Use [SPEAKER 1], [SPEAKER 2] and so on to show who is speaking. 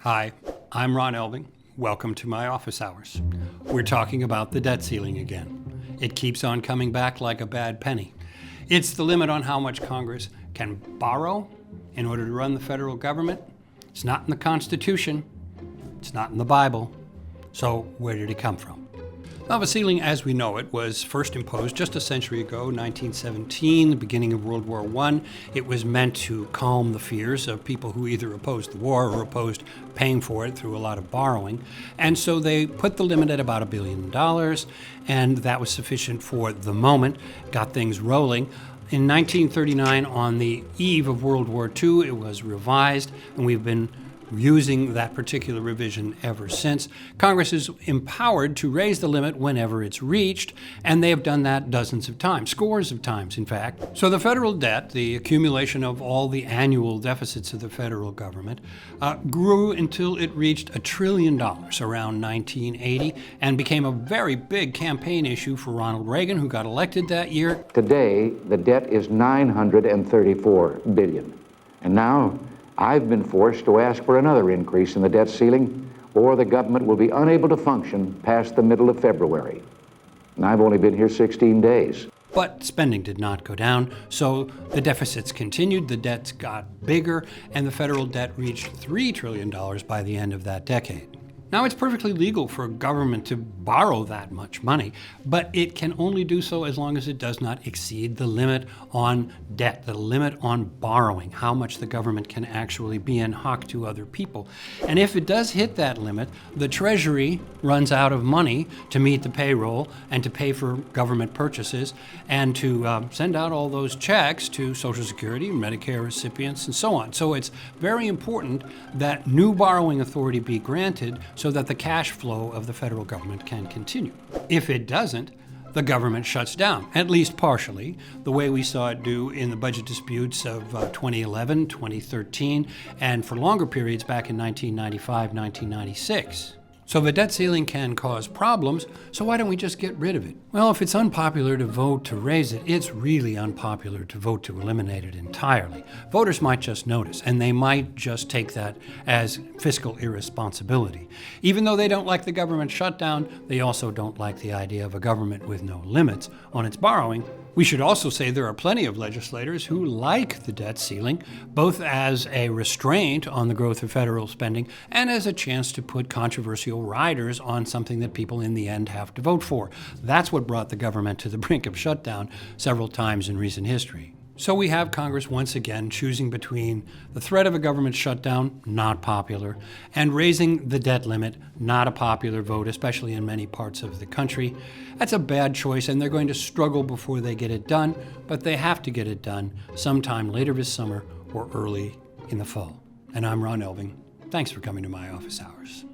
[SPEAKER 1] Hi, I'm Ron Elving. Welcome to my office hours. We're talking about the debt ceiling again. It keeps on coming back like a bad penny. It's the limit on how much Congress can borrow in order to run the federal government. It's not in the Constitution. It's not in the Bible. So where did it come from? Now, the ceiling as we know it was first imposed just a century ago, 1917, the beginning of World War I. It was meant to calm the fears of people who either opposed the war or opposed paying for it through a lot of borrowing. And so they put the limit at about $1 billion, and that was sufficient for the moment, got things rolling. In 1939, on the eve of World War II, it was revised, and we've been using that particular revision ever since. Congress is empowered to raise the limit whenever it's reached, and they have done that dozens of times, scores of times, in fact. So the federal debt, the accumulation of all the annual deficits of the federal government, grew until it reached $1 trillion around 1980 and became a very big campaign issue for Ronald Reagan, who got elected that year.
[SPEAKER 2] Today, the debt is $934 billion. And now, I've been forced to ask for another increase in the debt ceiling, or the government will be unable to function past the middle of February. And I've only been here 16 days.
[SPEAKER 1] But spending did not go down, so the deficits continued, the debts got bigger, and the federal debt reached $3 trillion by the end of that decade. Now, it's perfectly legal for a government to borrow that much money, but it can only do so as long as it does not exceed the limit on debt, the limit on borrowing, how much the government can actually be in hock to other people. And if it does hit that limit, the Treasury runs out of money to meet the payroll and to pay for government purchases and to send out all those checks to Social Security, Medicare recipients, and so on. So it's very important that new borrowing authority be granted so that the cash flow of the federal government can continue. If it doesn't, the government shuts down, at least partially, the way we saw it do in the budget disputes of 2011, 2013, and for longer periods back in 1995, 1996. So the debt ceiling can cause problems, so why don't we just get rid of it? Well, if it's unpopular to vote to raise it, it's really unpopular to vote to eliminate it entirely. Voters might just notice, and they might just take that as fiscal irresponsibility. Even though they don't like the government shutdown, they also don't like the idea of a government with no limits on its borrowing. We should also say there are plenty of legislators who like the debt ceiling, both as a restraint on the growth of federal spending and as a chance to put controversial riders on something that people in the end have to vote for. That's what brought the government to the brink of shutdown several times in recent history. So we have Congress once again choosing between the threat of a government shutdown, not popular, and raising the debt limit, not a popular vote, especially in many parts of the country. That's a bad choice, and they're going to struggle before they get it done, but they have to get it done sometime later this summer or early in the fall. And I'm Ron Elving. Thanks for coming to my office hours.